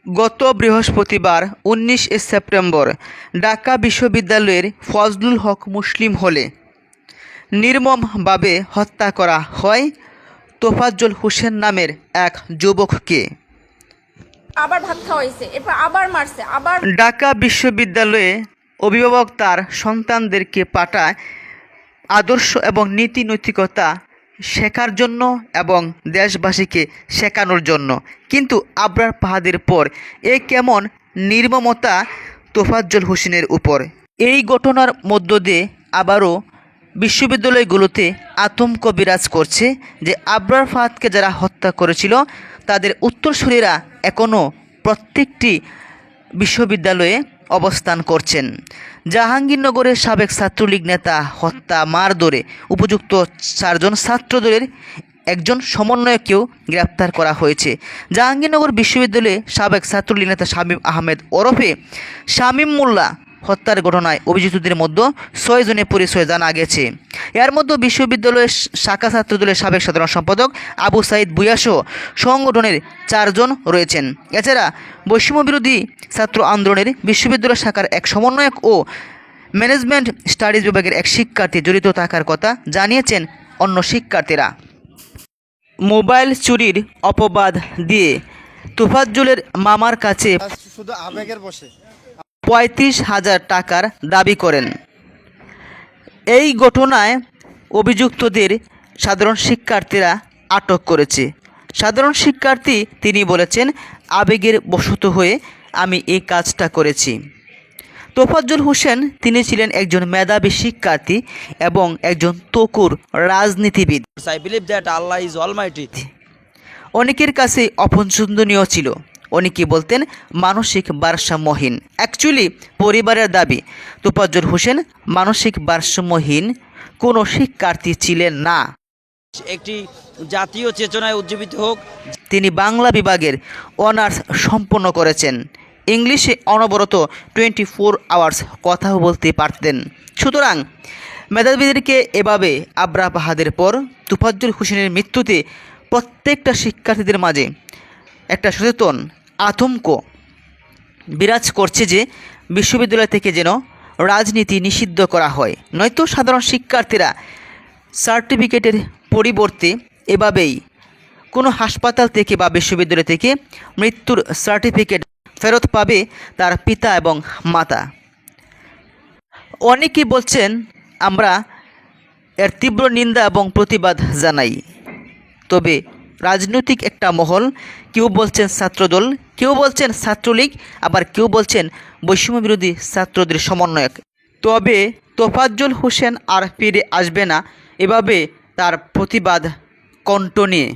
গত বৃহস্পতিবার ১৯ সেপ্টেম্বর ঢাকা বিশ্ববিদ্যালয়ের ফজলুল হক মুসলিম হলে নির্মমভাবে হত্যা করা হয় তোফাজ্জল হোসেন নামের এক যুবককে। আবার ভাত খাওয়াইছে, এরপর আবার মারছে, আবার। ঢাকা বিশ্ববিদ্যালয়ে অভিভাবক তার সন্তানদেরকে পাঠায় আদর্শ এবং নীতি নৈতিকতা শেখার জন্য এবং দেশবাসীকে শেখানোর জন্য, কিন্তু আবরার ফাহাদের পর এ কেমন নির্মমতা তোফাজ্জল হোসেনের উপর। এই ঘটনার মধ্য দিয়ে আবারও বিশ্ববিদ্যালয়গুলোতে আতঙ্ক বিরাজ করছে যে আবরার ফাহাদকে যারা হত্যা করেছিল তাদের উত্তরসূরিরা এখনও প্রত্যেকটি বিশ্ববিদ্যালয়ে অবস্থান করছেন। জাহাঙ্গীরনগরের সাবেক ছাত্রলীগ নেতা হত্যা মারধরে উপযুক্ত 4 জন ছাত্রদলের একজন সমন্বয়ককেও গ্রেপ্তার করা হয়েছে। জাহাঙ্গীরনগর বিশ্ববিদ্যালয়ে সাবেক ছাত্রলীগ নেতা শামীম আহমেদ ওরফে শামীম মোল্লা হত্যার ঘটনায় অভিযুক্তদের মধ্যে 6 জনের পরিচয় জানা গেছে। এর মধ্যে বিশ্ববিদ্যালয়ের শাখা ছাত্রদলের সাবেক সাধারণ সম্পাদক আবু সাইদ ভূঁইয়াসহ সংগঠনের 4 জন রয়েছেন। এছাড়া বৈষম্যবিরোধী ছাত্র আন্দোলনের বিশ্ববিদ্যালয় শাখার এক সমন্বয়ক ও ম্যানেজমেন্ট স্টাডিজ বিভাগের এক শিক্ষার্থী জড়িত থাকার কথা জানিয়েছেন অন্য শিক্ষার্থীরা। মোবাইল চুরির অপবাদ দিয়ে তোফাজ্জলের মামার কাছে শুধু আবেগের বসে 35,000 টাকার দাবি করেন। এই ঘটনায় অভিযুক্তদের সাধারণ শিক্ষার্থীরা আটক করেছে। সাধারণ শিক্ষার্থী তিনি বলেছেন, আবেগের বশত হয়ে আমি এই কাজটা করেছি। তোফাজ্জল হোসেন তিনি ছিলেন একজন মেধাবী শিক্ষার্থী এবং একজন তুখোড় রাজনীতিবিদ। I believe that Allah is Almighty. অনেকের কাছে অপছন্দনীয় ছিল, অনেকে বলতেন মানসিক ভারসাম্যহীন। অ্যাকচুয়ালি পরিবারের দাবি তোফাজ্জল হোসেন মানসিক ভারসাম্যহীন কোনো শিক্ষার্থী ছিলেন না। একটি জাতীয় চেতনায় উজ্জীবিত হোক। তিনি বাংলা বিভাগের অনার্স সম্পন্ন করেছেন। ইংলিশে অনবরত 24 আওয়ার্স কথাও বলতে পারতেন। সুতরাং মেধাবীদেরকে এভাবে আবরার ফাহাদের পর তোফাজ্জল হোসেনের মৃত্যুতে প্রত্যেকটা শিক্ষার্থীদের মাঝে একটা সচেতন আতঙ্ক বিরাজ করছে যে বিশ্ববিদ্যালয় থেকে যেন রাজনীতি নিষিদ্ধ করা হয়, নয়তো সাধারণ শিক্ষার্থীরা সার্টিফিকেটের পরিবর্তে এভাবেই কোনো হাসপাতাল থেকে বা বিশ্ববিদ্যালয় থেকে মৃত্যুর সার্টিফিকেট ফেরত পাবে তার পিতা এবং মাতা। অনেকেই বলছেন আমরা এর তীব্র নিন্দা এবং প্রতিবাদ জানাই। তবে রাজনৈতিক একটা মহল, কেউ বলছেন ছাত্রদল, কেউ বলছেন ছাত্রলীগ, আবার কেউ বলছেন বৈষম্যবিরোধী ছাত্রদের সমন্বয়ক। তবে তোফাজ্জল হোসেন আর ফিরে আসবে না, এভাবে তার প্রতিবাদ কণ্ঠ নিয়ে